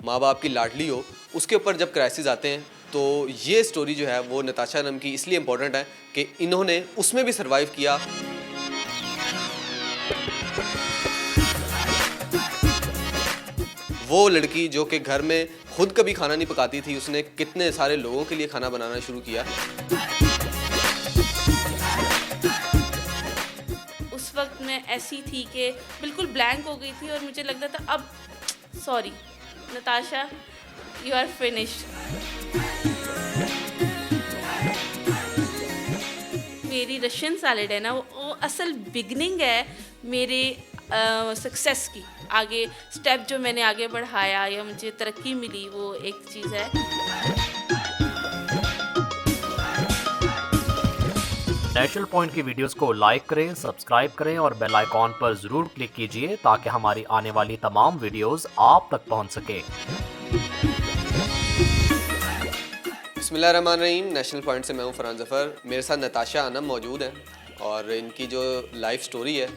माँ बाप की लाडली हो, उसके ऊपर जब क्राइसिस आते हैं तो ये स्टोरी जो है वो नताशा अनम की इसलिए इम्पोर्टेंट है कि इन्होंने उसमें भी सर्वाइव किया। वो लड़की जो कि घर में खुद कभी खाना नहीं पकाती थी, उसने कितने सारे लोगों के लिए खाना बनाना शुरू किया। उस वक्त मैं ऐसी थी कि बिल्कुल ब्लैंक हो गई थी और मुझे लगता था अब sorry Natasha, you are finished. मेरी रशियन सैलेड है ना, वो असल बिगनिंग है मेरे सक्सेस की। आगे स्टेप जो मैंने आगे बढ़ाया या मुझे तरक्की मिली, वो एक चीज़ है। नेशनल पॉइंट की वीडियोस को लाइक करें, सब्सक्राइब करें और बेल आइकॉन पर ज़रूर क्लिक कीजिए ताकि हमारी आने वाली तमाम वीडियोस आप तक पहुंच सके। बिस्मिल्लाहिर्रहमानिर्रहीम। नेशनल पॉइंट से मैं हूं फरहान ज़फ़र। मेरे साथ नताशा अनम मौजूद हैं और इनकी जो लाइफ स्टोरी है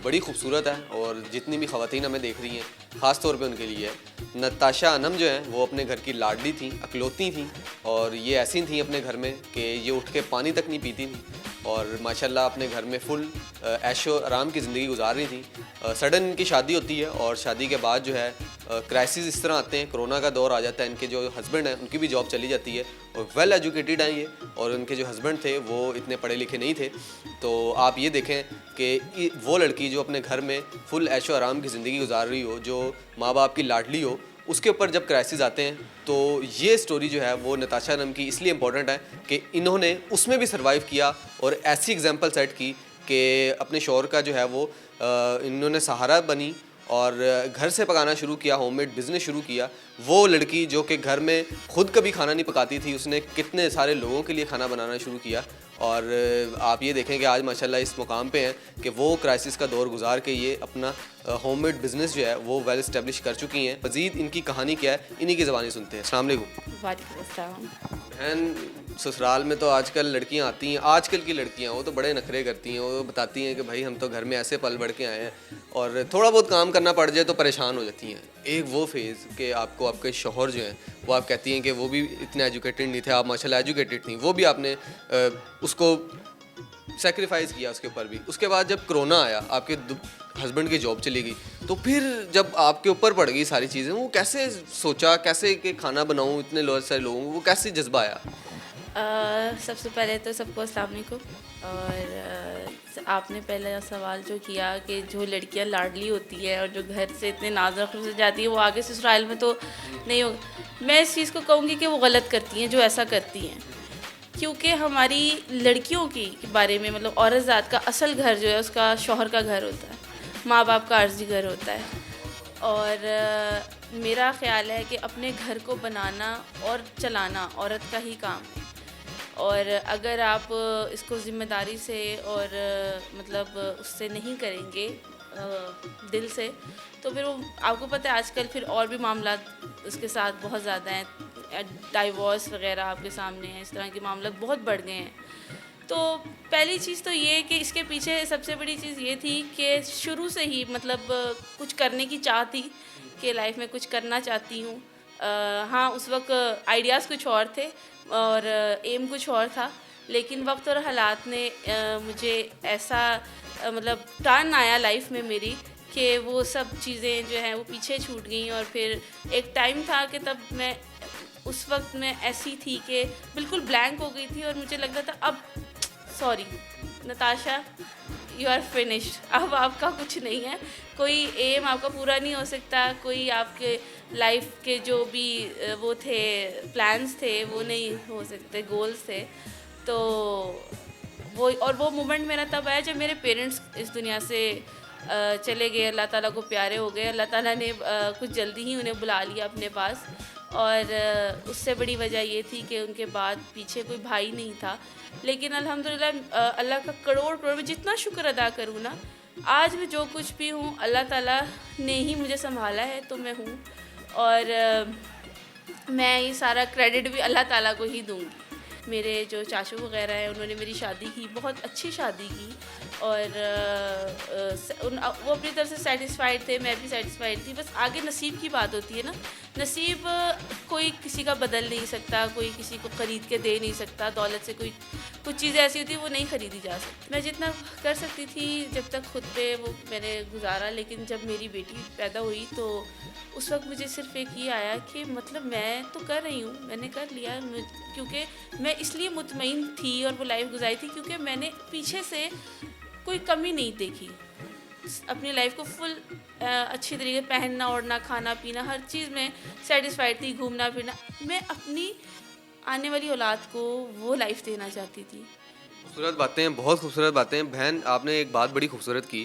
बड़ी खूबसूरत है और जितनी भी ख़वातीन हमें देख रही हैं ख़ास तौर पे उनके लिए है। नताशा अनम जो हैं वो अपने घर की लाडली थी, अकलौती थी और ये ऐसी थी अपने घर में कि ये उठ के पानी तक नहीं पीती थी और माशाल्लाह अपने घर में फुल ऐशो आराम की ज़िंदगी गुजार रही थी। सडन इनकी शादी होती है और शादी के बाद जो है क्राइसिस इस तरह आते हैं, कोरोना का दौर आ जाता है। इनके जो हस्बैंड हैं उनकी भी जॉब चली जाती है और वेल एजुकेटेड हैं ये, और उनके जो हस्बैंड थे वो इतने पढ़े लिखे नहीं थे। तो आप ये देखें कि वो लड़की जो अपने घर में फुल ऐशो आराम की ज़िंदगी गुजार रही हो, जो माँ बाप की लाडली हो, उसके ऊपर जब क्राइसिस आते हैं तो ये स्टोरी जो है वो नताशा अनम की इसलिए इम्पोर्टेंट है कि इन्होंने उसमें भी सर्वाइव किया और ऐसी एग्जांपल सेट की कि अपने शौहर का जो है वो इन्होंने सहारा बनी और घर से पकाना शुरू किया, होममेड बिज़नेस शुरू किया। वो लड़की जो कि घर में खुद कभी खाना नहीं पकाती थी, उसने कितने सारे लोगों के लिए खाना बनाना शुरू किया और आप ये देखें कि आज माशाल्लाह इस मुकाम पे हैं कि वो क्राइसिस का दौर गुजार के ये अपना होममेड बिज़नेस जो है वो वेल इस्टेब्लिश कर चुकी हैं। मज़ीद इनकी कहानी क्या है, इन्हीं की ज़बानी सुनते हैं। अस्सलाम वालेकुम। वालेकुम अस्सलाम। बहन, ससुराल में तो आजकल लड़कियां आती हैं, आजकल की लड़कियां वो तो बड़े नखरे करती हैं। वो बताती हैं कि भाई हम तो घर में ऐसे पल बढ़ के आए हैं और थोड़ा बहुत काम करना पड़ जाए तो परेशान हो जाती हैं। एक वो फेज़ कि आपको आपके शौहर जो हैं वो आप कहती हैं कि वो भी इतने एजुकेटेड नहीं थे, आप माशाल्लाह एजुकेटेड थी, वो भी आपने उसको सेक्रीफाइस किया उसके ऊपर भी। उसके बाद जब कोरोना आया, आपके हस्बैंड की जॉब चली गई, तो फिर जब आपके ऊपर पड़ गई सारी चीज़ें, वो कैसे सोचा कैसे कि खाना बनाऊँ इतने सारे लोगों को, वो कैसे जज्बा आया? सबसे पहले तो सबको अस्सलाम वालेकुम। और आपने पहला सवाल जो किया कि जो लड़कियां लाडली होती है और जो घर से इतने नाज रखने से जाती है वो आगे ससुराल में तो नहीं होगा। मैं इस चीज़ को कहूँगी कि वो गलत करती हैं जो ऐसा करती हैं, क्योंकि हमारी लड़कियों की बारे में मतलब औरत ज़ात का असल घर जो है उसका शौहर का घर होता है, माँ बाप का अर्जी घर होता है। और मेरा ख़्याल है कि अपने घर को बनाना और चलाना औरत का ही काम है। और अगर आप इसको ज़िम्मेदारी से और मतलब उससे नहीं करेंगे दिल से, तो फिर वो आपको पता है आजकल फिर और भी मामला उसके साथ बहुत ज़्यादा हैं, डाइवोर्स वगैरह आपके सामने हैं, इस तरह के मामला बहुत बढ़ गए हैं। तो पहली चीज़ तो ये कि इसके पीछे सबसे बड़ी चीज़ ये थी कि शुरू से ही मतलब कुछ करने की चाह थी कि लाइफ में कुछ करना चाहती हूँ। हाँ, उस वक्त आइडियाज़ कुछ और थे और एम कुछ और था, लेकिन वक्त और हालात ने मुझे ऐसा मतलब टर्न आया लाइफ में मेरी कि वो सब चीज़ें जो हैं वो पीछे छूट गई। और फिर एक टाइम था कि तब मैं उस वक्त मैं ऐसी थी कि बिल्कुल ब्लैंक हो गई थी और मुझे लगता था अब sorry Natasha, you are finished, अब आपका कुछ नहीं है, कोई एम आपका पूरा नहीं हो सकता, कोई आपके लाइफ के जो भी वो थे प्लान्स थे वो नहीं हो सकते, गोल्स थे। तो वो मोमेंट मेरा तब आया जब मेरे पेरेंट्स इस दुनिया से चले गए, अल्लाह ताला को प्यारे हो गए। अल्लाह ताला ने कुछ जल्दी ही उन्हें बुला लिया अपने पास। और उससे बड़ी वजह ये थी कि उनके बाद पीछे कोई भाई नहीं था। लेकिन अल्हम्दुलिल्लाह अल्लाह का करोड़ करोड़ मैं जितना शुक्र अदा करूँ ना, आज मैं जो कुछ भी हूँ अल्लाह ताला ने ही मुझे संभाला है तो मैं हूँ। और मैं ये सारा क्रेडिट भी अल्लाह ताला को ही दूँगी। मेरे जो चाचू वगैरह हैं उन्होंने मेरी शादी की, बहुत अच्छी शादी की और वो अपनी तरफ से सेटिस्फाइड थे, मैं भी सेटिस्फाइड थी। बस आगे नसीब की बात होती है ना, नसीब कोई किसी का बदल नहीं सकता, कोई किसी को ख़रीद के दे नहीं सकता। दौलत से कोई कुछ चीज़ें ऐसी होती है वो नहीं ख़रीदी जा सकती। मैं जितना कर सकती थी जब तक खुद पे वो मैंने गुजारा, लेकिन जब मेरी बेटी पैदा हुई तो उस वक्त मुझे सिर्फ एक ही आया कि मतलब मैं तो कर रही हूँ, मैंने कर लिया, क्योंकि मैं इसलिए मुतमईन थी और वो लाइफ गुजारी थी क्योंकि मैंने पीछे से कोई कमी नहीं देखी। अपनी लाइफ को फुल अच्छी तरीके पहनना ओढ़ना खाना पीना हर चीज़ में सेटिस्फाइड थी। घूमना फिरना, मैं अपनी आने वाली औलाद को वो लाइफ देना चाहती थी। खूबसूरत बातें, बहुत खूबसूरत बातें। बहन, आपने एक बात बड़ी खूबसूरत की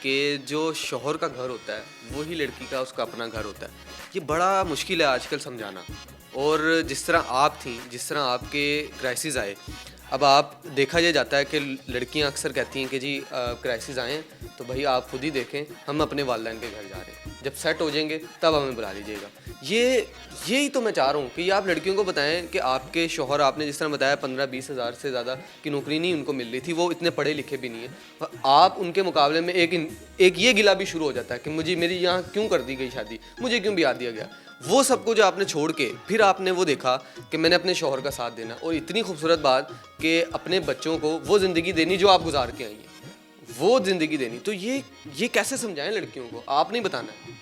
कि जो शौहर का घर होता है वो ही लड़की का उसका अपना घर होता है। ये बड़ा मुश्किल है आजकल समझाना। और जिस तरह आप थी, जिस तरह आपके क्राइसिस आए, अब आप देखा ये जाता है कि लड़कियां अक्सर कहती हैं कि जी क्राइसिस आए हैं तो भाई आप खुद ही देखें, हम अपने वालिदैन के घर जा रहे हैं, जब सेट हो जाएंगे तब हमें बुला लीजिएगा। यही तो मैं चाह रहा हूँ कि आप लड़कियों को बताएं कि आपके शौहर, आपने जिस तरह बताया 15-20 हज़ार से ज़्यादा की नौकरी नहीं उनको मिल रही थी, वो इतने पढ़े लिखे भी नहीं है। आप उनके मुकाबले में एक ये गिला भी शुरू हो जाता है कि मेरी यहाँ क्यों कर दी गई शादी, मुझे क्यों ब्याह दिया गया। वो सब कुछ आपने छोड़ के फिर आपने वो देखा कि मैंने अपने शौहर का साथ देना, और इतनी खूबसूरत बात कि अपने बच्चों को वो ज़िंदगी देनी जो आप गुजार के आई हैं, वो ज़िंदगी देनी। तो ये कैसे समझाएं लड़कियों को, आप नहीं बताना है।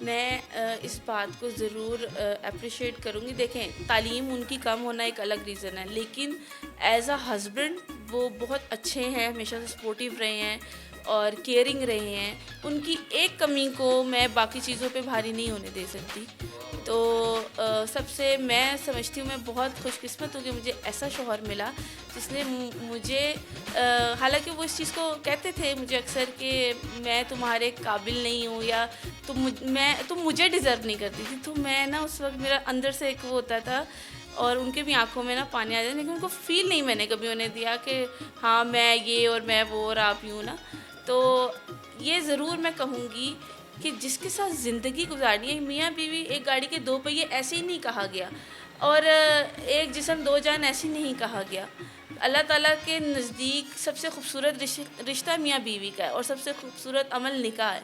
मैं इस बात को ज़रूर अप्रिशिएट करूँगी। देखें, तालीम उनकी कम होना एक अलग रीज़न है, लेकिन एज अ हस्बैंड वो बहुत अच्छे हैं, हमेशा से सपोर्टिव रहे हैं और केयरिंग रहे हैं। उनकी एक कमी को मैं बाकी चीज़ों पे भारी नहीं होने दे सकती। तो सबसे मैं समझती हूँ, मैं बहुत खुशकिस्मत हूँ कि मुझे ऐसा शौहर मिला जिसने मुझे, हालांकि वो इस चीज़ को कहते थे मुझे अक्सर कि मैं तुम्हारे काबिल नहीं हूँ या तुम मुझे डिज़र्व नहीं करती थी। तो मैं ना उस वक्त मेरा अंदर से एक वो होता था और उनके भी आंखों में ना पानी आ जाता, लेकिन उनको फ़ील नहीं मैंने कभी उन्हें दिया कि हाँ मैं ये और मैं वो और आप यूँ ना। तो ये ज़रूर मैं कहूँगी कि जिसके साथ ज़िंदगी गुजारनी है, मियाँ बीवी एक गाड़ी के दो पहिए ऐसे ही नहीं कहा गया, और एक जिस्म दो जान ऐसे नहीं कहा गया। अल्लाह ताला के नज़दीक सबसे खूबसूरत रिश्ता मियाँ बीवी का है और सबसे खूबसूरत अमल निकाह है।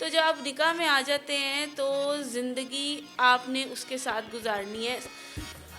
तो जब आप निकाह में आ जाते हैं तो ज़िंदगी आपने उसके साथ गुजारनी है।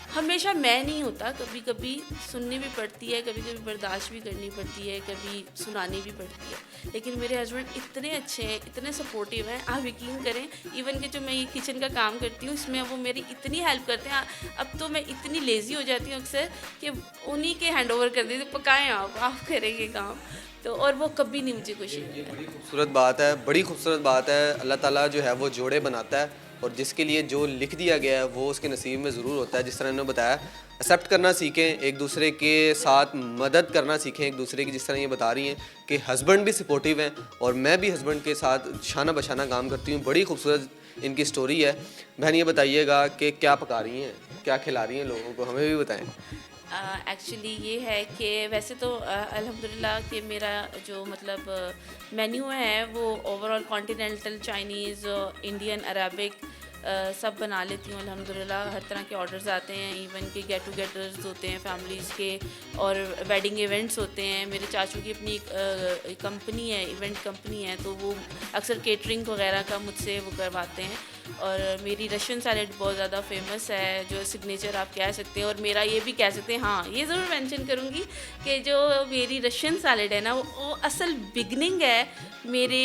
हमेशा मैं नहीं होता, कभी कभी सुननी भी पड़ती है, कभी कभी बर्दाश्त भी करनी पड़ती है, कभी सुनानी भी पड़ती है, लेकिन मेरे हस्बैंड इतने अच्छे हैं, इतने सपोर्टिव हैं, आप यकीन करें। इवन कि जो मैं ये किचन का काम करती हूँ इसमें वो मेरी इतनी हेल्प करते हैं। अब तो मैं इतनी लेज़ी हो जाती हूँ अक्सर कि उन्हीं के हैंड ओवर कर देती, पकाएँ आप करेंगे काम। तो और वो कभी नहीं मुझे कुछ ये बड़ी खूबसूरत बात है, बड़ी खूबसूरत बात है। अल्लाह ताला जो है वो जोड़े बनाता है और जिसके लिए जो लिख दिया गया है वो उसके नसीब में ज़रूर होता है। जिस तरह इन्होंने बताया, एक्सेप्ट करना सीखें, एक दूसरे के साथ मदद करना सीखें एक दूसरे की। जिस तरह ये बता रही हैं कि हस्बैंड भी सपोर्टिव हैं और मैं भी हस्बैंड के साथ शाना बशाना काम करती हूँ। बड़ी खूबसूरत इनकी स्टोरी है। बहन, ये बताइएगा कि क्या पका रही हैं, क्या खिला रही हैं लोगों को, हमें भी बताएं। एक्चुअली ये है कि वैसे तो अल्हम्दुलिल्लाह कि मेरा जो मतलब मेन्यू है वो overall continental, Chinese, Indian, Arabic सब बना लेती हूँ अल्हम्दुलिल्लाह। हर तरह के ऑर्डर्स आते हैं, इवन के गेट टुगेदर्स होते हैं फैमिलीज़ के और वेडिंग इवेंट्स होते हैं। मेरे चाचू की अपनी एक कंपनी है, इवेंट कंपनी है, तो वो अक्सर केटरिंग वगैरह का मुझसे वो करवाते हैं। और मेरी रशियन सैलेड बहुत ज़्यादा फेमस है, जो सिग्नेचर आप कह सकते हैं। और मेरा ये भी कह सकते हैं, हाँ ये ज़रूर मेंशन करूँगी कि जो मेरी रशियन सैलेड है ना वो असल बिगनिंग है मेरे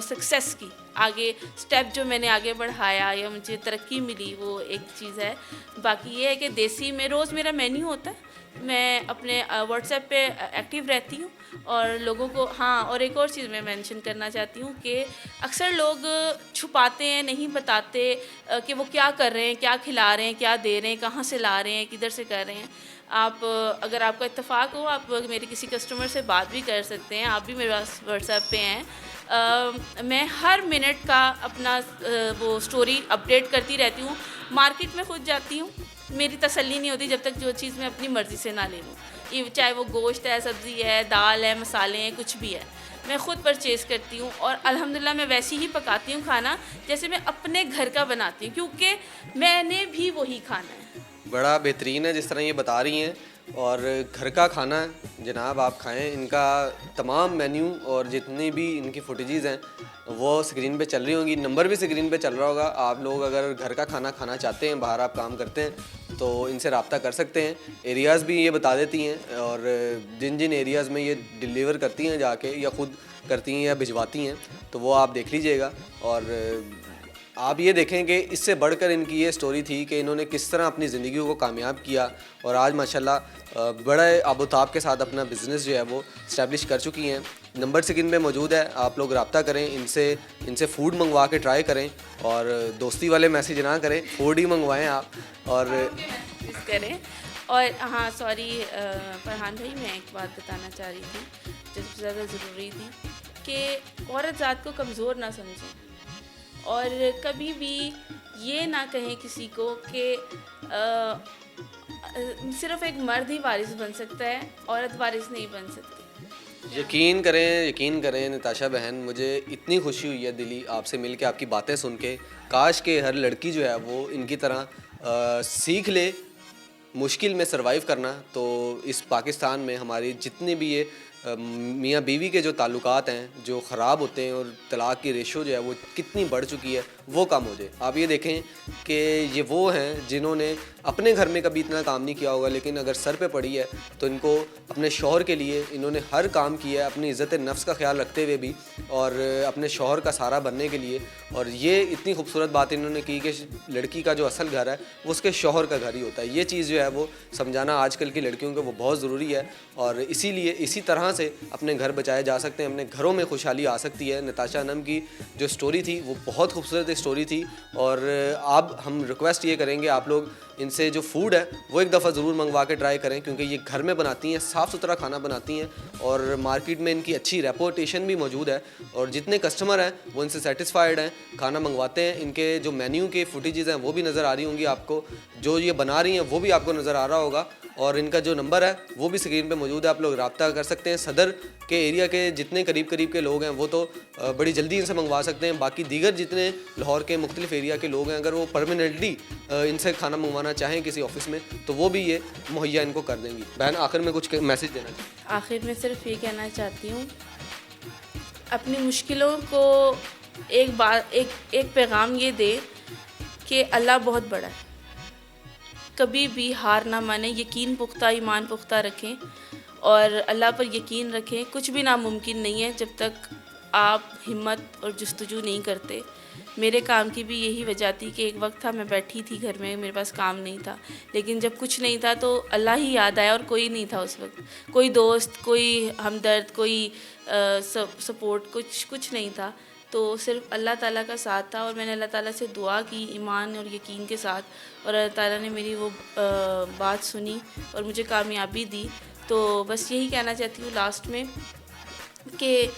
सक्सेस की। आगे स्टेप जो मैंने आगे बढ़ाया या मुझे तरक्की मिली वो एक चीज़ है। बाकी ये है कि देसी में रोज़ मेरा मेन्यू होता है, मैं अपने व्हाट्सएप पे एक्टिव रहती हूँ और लोगों को, हाँ और एक और चीज़ मैं मेंशन करना चाहती हूँ कि अक्सर लोग छुपाते हैं, नहीं बताते कि वो क्या कर रहे हैं, क्या खिला रहे हैं, क्या दे रहे हैं, कहाँ से ला रहे हैं, किधर से कर रहे हैं। आप अगर आपका इत्तेफाक हो, आप मेरे किसी कस्टमर से बात भी कर सकते हैं, आप भी मेरे पास व्हाट्सएप पे हैं। मैं हर मिनट का अपना वो स्टोरी अपडेट करती रहती हूँ। मार्केट में खुद जाती हूँ, मेरी तसल्ली नहीं होती जब तक जो चीज़ मैं अपनी मर्ज़ी से ना ले लूँ, चाहे वो गोश्त है, सब्ज़ी है, दाल है, मसाले हैं, कुछ भी है, मैं ख़ुद परचेज़ करती हूँ। और अल्हम्दुलिल्लाह मैं वैसी ही पकाती हूँ खाना जैसे मैं अपने घर का बनाती हूँ, क्योंकि मैंने भी वही खाना है। बड़ा बेहतरीन है जिस तरह ये बता रही हैं। और घर का खाना जनाब आप खाएं। इनका तमाम मेन्यू और जितनी भी इनकी फुटेजेस हैं वो स्क्रीन पे चल रही होंगी, नंबर भी स्क्रीन पे चल रहा होगा। आप लोग अगर घर का खाना खाना चाहते हैं, बाहर आप काम करते हैं तो इनसे रब्ता कर सकते हैं। एरियाज़ भी ये बता देती हैं और जिन जिन एरियाज़ में ये डिलीवर करती हैं जाके या ख़ुद करती हैं या भिजवाती हैं, तो वो आप देख लीजिएगा। और आप ये देखें कि इससे बढ़कर इनकी ये स्टोरी थी कि इन्होंने किस तरह अपनी ज़िंदगी को कामयाब किया और आज माशाल्लाह बड़े आबोताब के साथ अपना बिज़नेस जो है वो इस्टेब्लिश कर चुकी हैं। नंबर स्क्रीन पे मौजूद है, आप लोग रब्ता करें इनसे फ़ूड मंगवा के ट्राई करें और दोस्ती वाले मैसेज ना करें, फूड ही मंगवाएं आप और करें। और हाँ सॉरी फरहान भाई, मैं एक बात बताना चाह रही थी जो सबसे ज़्यादा ज़रूरी थी कि औरत ज़ात को कमज़ोर ना समझें और कभी भी ये ना कहें किसी को कि सिर्फ़ एक मर्द ही वारिस बन सकता है, औरत वारिस नहीं बन सकती। यकीन करें नताशा बहन, मुझे इतनी खुशी हुई है दिली आपसे मिल के, आपकी बातें सुन के। काश के हर लड़की जो है वो इनकी तरह सीख ले मुश्किल में सरवाइव करना। तो इस पाकिस्तान में हमारी जितने भी ये मियाँ बीवी के जो ताल्लुकात हैं जो ख़राब होते हैं और तलाक़ की रेशो जो है वो कितनी बढ़ चुकी है, वो कम हो जाए। आप ये देखें कि ये वो हैं जिन्होंने अपने घर में कभी इतना काम नहीं किया होगा, लेकिन अगर सर पे पड़ी है तो इनको अपने शौहर के लिए इन्होंने हर काम किया है, अपनी इज़्ज़त नफ्स का ख्याल रखते हुए भी और अपने शौहर का सहारा बनने के लिए। और ये इतनी खूबसूरत बात इन्होंने की कि लड़की का जो असल घर है वो उसके शौहर का घर ही होता है। ये चीज़ जो है वो समझाना आजकल की लड़कियों को वो बहुत ज़रूरी है और इसीलिए इसी तरह से अपने घर बचाए जा सकते हैं, अपने घरों में खुशहाली आ सकती है। नताशा अनम की जो स्टोरी थी वो बहुत खूबसूरत स्टोरी थी और अब हम रिक्वेस्ट ये करेंगे आप लोग इनसे जो फूड है वो एक दफ़ा ज़रूर मंगवा के ट्राई करें, क्योंकि ये घर में बनाती हैं, साफ़ सुथरा खाना बनाती हैं और मार्केट में इनकी अच्छी रेपुटेशन भी मौजूद है और जितने कस्टमर हैं वो इनसे सेटिस्फाइड हैं, खाना मंगवाते हैं। इनके जो मेन्यू के फुटेजेस हैं वो भी नज़र आ रही होंगी आपको, जो ये बना रही हैं वो भी आपको नज़र आ रहा होगा और इनका जो नंबर है वो भी स्क्रीन पे मौजूद है, आप लोग रब्ता कर सकते हैं। सदर के एरिया के जितने करीब के लोग हैं वो तो बड़ी जल्दी इनसे मंगवा सकते हैं। बाकी दीगर जितने लाहौर के मुख्तलिफ एरिया के लोग हैं, अगर वो परमानेंटली इनसे खाना मंगवाना चाहें किसी ऑफिस में तो वो भी ये मुहैया इनको कर देंगी। बहन आखिर में कुछ मैसेज देना चाहिए? आखिर में सिर्फ ये कहना चाहती हूँ, अपनी मुश्किलों को एक पैगाम ये दे कि अल्लाह बहुत बड़ा है। कभी भी हार ना माने, यकीन पुख्ता, ईमान पुख्ता रखें और अल्लाह पर यकीन रखें। कुछ भी नामुमकिन नहीं है जब तक आप हिम्मत और जस्तजू नहीं करते। मेरे काम की भी यही वजह थी कि एक वक्त था मैं बैठी थी घर में, मेरे पास काम नहीं था, लेकिन जब कुछ नहीं था तो अल्लाह ही याद आया और कोई नहीं था उस वक्त, कोई दोस्त, कोई हमदर्द, कोई सपोर्ट, कुछ नहीं था। तो सिर्फ अल्लाह ताला का साथ था और मैंने अल्लाह ताला से दुआ की ईमान और यकीन के साथ और अल्लाह ताला ने मेरी वो बात सुनी और मुझे कामयाबी दी। तो बस यही कहना चाहती हूँ लास्ट में कि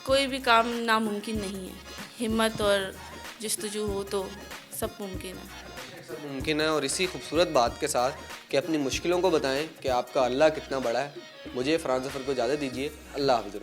कोई भी काम नामुमकिन नहीं है, हिम्मत और जस्तजू हो तो सब मुमकिन है। सब मुमकिन है और इसी खूबसूरत बात के साथ कि अपनी मुश्किलों को बताएं कि आपका अल्लाह कितना बड़ा है। मुझे फरहान ज़फ़र को इजाज़त दीजिए। अल्लाह हाफ़िज़।